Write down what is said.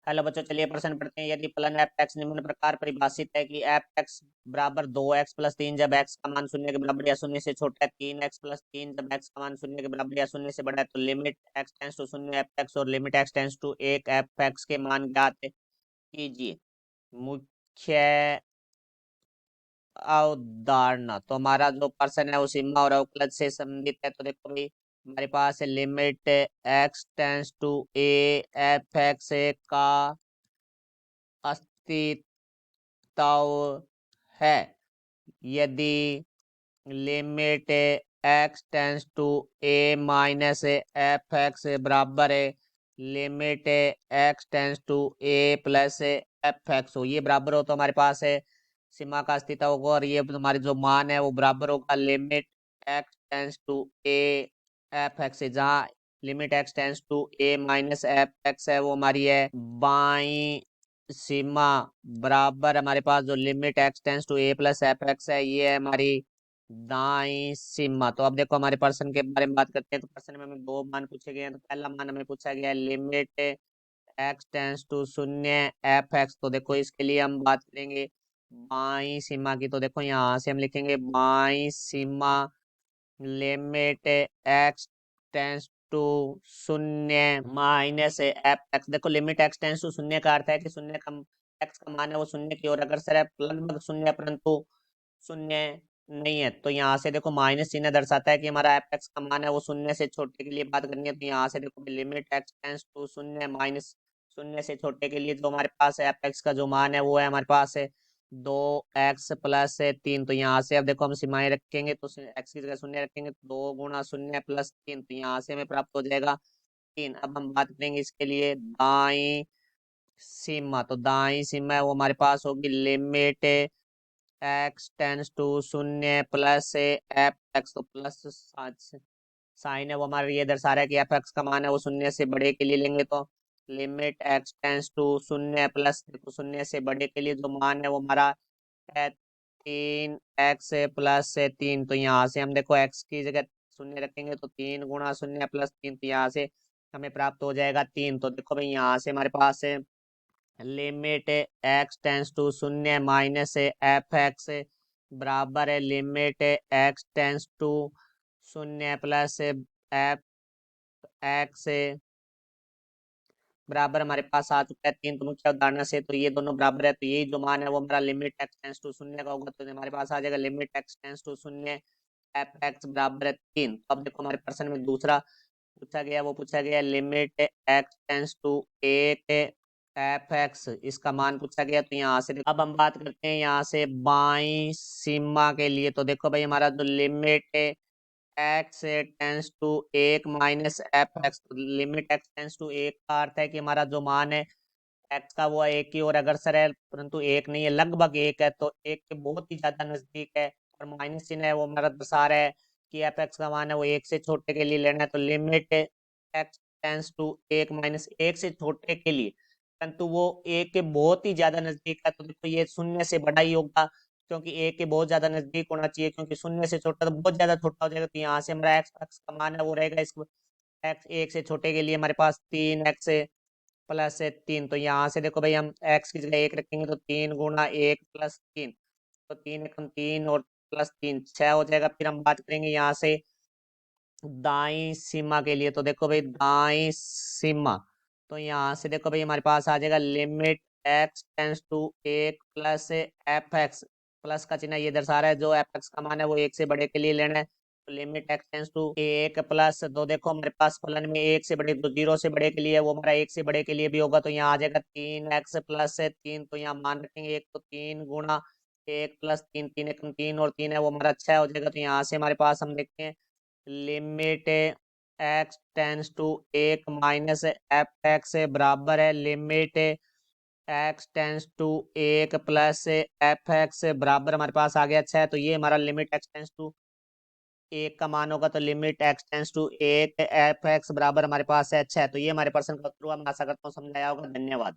Hello बच्चों, चलिए प्रश्न पढ़ते हैं। यदि फलन एफ एक्स निम्न प्रकार परिभाषित है कि एफ एक्स बराबर 2x+3 जब एक्स का मान शून्य के बराबर या शून्य से छोटा है, 3x+3 जब एक्स का मान शून्य के बराबर या शून्य से बड़ा है, तो लिमिट एक्स टेंस टू शून्य एफ एक्स और लिमिट एक्स टेंस टू एक एफ एक्स के मान ज्ञात कीजिए। मुख्य अवधारणा, तो हमारा जो पर्सन है वो सीमा और अवकलज से संबंधित है। तो देखो भाई, हमारे पास है limit x tends to a f x का अस्तित्व है यदि limit x tends to a minus f x बराबर है limit x tends to a plus f x हो, ये बराबर हो तो हमारे पास है सीमा का अस्तित्व होगा। और ये हमारी जो मान है वो बराबर होगा limit x tends to a f x से, जहाँ limit x tends to a minus f x है वो हमारी है बाई सीमा, बराबर हमारे पास जो limit x tends to a plus f x है ये है हमारी दाई सीमा। तो अब देखो हमारे पर्सन के बारे में बात करते हैं। तो पर्सन में हमें दो मान पूछे गए हैं। तो पहला मान हमें पूछा गया है लिमिट एक्स टेंस टू शून्य एफ एक्स। तो देखो इसके लिए हम बात करेंगे बाई सीमा की। तो देखो यहाँ से हम लिखेंगे बाई सीमा लिमिट एक्स टेंस टू शून्य माइनस एफ एक्स। देखो लिमिट एक्स टेंस टू शून्य का अर्थ है कि शून्य का एक्स का मान है वो शून्य की ओर अग्रसर है, लगभग शून्य परंतु शून्य नहीं है। तो यहाँ से देखो माइनस चिन्ह दर्शाता है कि हमारा एफ एक्स का मान है वो शून्य से छोटे के लिए बात करनी है। तो यहाँ से देखो लिमिट एक्स टेंस टू शून्य माइनस शून्य से छोटे के लिए जो हमारे पास है एफ एक्स का जो मान है वो है हमारे पास है 2x+3। तो यहाँ से अब देखो हम सीमाएं रखेंगे तो एक्स की जगह शून्य रखेंगे तो 2 × 0 + 3, तो यहाँ से हमें प्राप्त हो जाएगा 3। अब हम बात करेंगे इसके लिए दाई सीमा। तो दाई सीमा है वो हमारे पास होगी लिमिट एक्स टेंस टू शून्य प्लस एफ एक्स। तो प्लस साइन है वो हमारा ये दर्शा रहा है कि एफ एक्स का मान है वो शून्य से बड़े के लिए लेंगे। तो लिमिट एक्स टेंस टू शून्य प्लस, देखो शून्य से बड़े के लिए जो मान है वो हमारा है 3x+3। तो यहाँ से हम देखो x की जगह शून्य रखेंगे तो 3 × 0 + 3, तो यहाँ से हमें प्राप्त हो जाएगा 3। तो देखो भाई यहाँ से हमारे पास है लिमिट एक्स टेंस टू शून्य माइनस एफ एक्स बराबर है लिमिट एक्स टेंस टू शून्य प्लस एफ एक्स बराबर हमारे पास आ चुका है 3। तो मुख्य अवधारणा से तो ये दोनों बराबर है, तो यही जो मान है वो हमारा लिमिट एक्स टेंस टू शून्य का होगा। तो हमारे पास आ जाएगा लिमिट एक्स टेंस टू शून्य एफ एक्स बराबर है 3। तो अब देखो हमारे प्रश्न में दूसरा पूछा गया, वो पूछा गया लिमिट एक्स टेंस टू एक एफ एक्स, इसका मान पूछा गया। तो यहाँ से अब हम बात करते हैं यहाँ से बाई सीमा के लिए। तो देखो भाई हमारा जो लिमिट एक्स टेंस टू एक minus f x, limit x tends to एक का अर्थ है कि हमारा जो मान है एक्स का वो एक की ओर अग्रसर है, परंतु एक नहीं है, लगभग एक है, तो एक के बहुत ही ज्यादा नजदीक है। और माइनस चिन्ह है वो हमारा दर्शा रहा है कि एफ एक्स का मान है वो एक से छोटे के लिए लेना है। तो लिमिट एक्स टेंस टू एक माइनस एक से छोटे के लिए, परंतु वो एक के बहुत ही ज्यादा नजदीक है। तो देखो ये शून्य से बड़ा ही होगा, क्योंकि एक के बहुत ज्यादा नजदीक होना चाहिए, क्योंकि शून्य से छोटा तो बहुत ज्यादा छोटा हो जाएगा। तो यहाँ से हमारा एक्स एक्स का मान है वो रहेगा इसको एक्स एक से छोटे के लिए हमारे पास 3x+3। तो यहाँ से देखो भाई हम x की जगह एक रखेंगे तो 3 × 1 + 3, तो 3 × 3 और +3 6 हो जाएगा। फिर हम बात करेंगे यहाँ से दाई सीमा के लिए। तो देखो भाई दाई सीमा, तो यहाँ से देखो भाई हमारे पास आ जाएगा लिमिट एक्स टेंस टू एक प्लस एफ एक्स। प्लस का चिन्ह ये दर्शा रहा है जो एफ एक्स का मान है वो एक से बड़े के लिए लेना है। तो लिमिट एक्स टेंस टू एक प्लस, तो देखो हमारे पास फलन में एक से बड़े तो 0 से बड़े के लिए वो हमारा एक से बड़े के लिए भी होगा। तो यहाँ आ जाएगा 3x+3। तो यहाँ मान रखेंगे एक, तो 3 × 1 + 3, 3 और 3 है वो हमारा 6 हो जाएगा। तो यहाँ से हमारे पास हम देखते हैं लिमिट एक्स टेंस टू एक माइनस एफ एक्स बराबर है लिमिट एक्स टेंस टू एक प्लस एफ एक्स बराबर हमारे पास आ गया 6। तो ये हमारा लिमिट एक्स टेंस टू एक का मान होगा। तो लिमिट एक्स टेंस टू एक एफ एक्स बराबर हमारे पास है 6। तो ये हमारे प्रश्न का उत्तर हुआ। मैं आशा करता हूँ समझ आया होगा। धन्यवाद।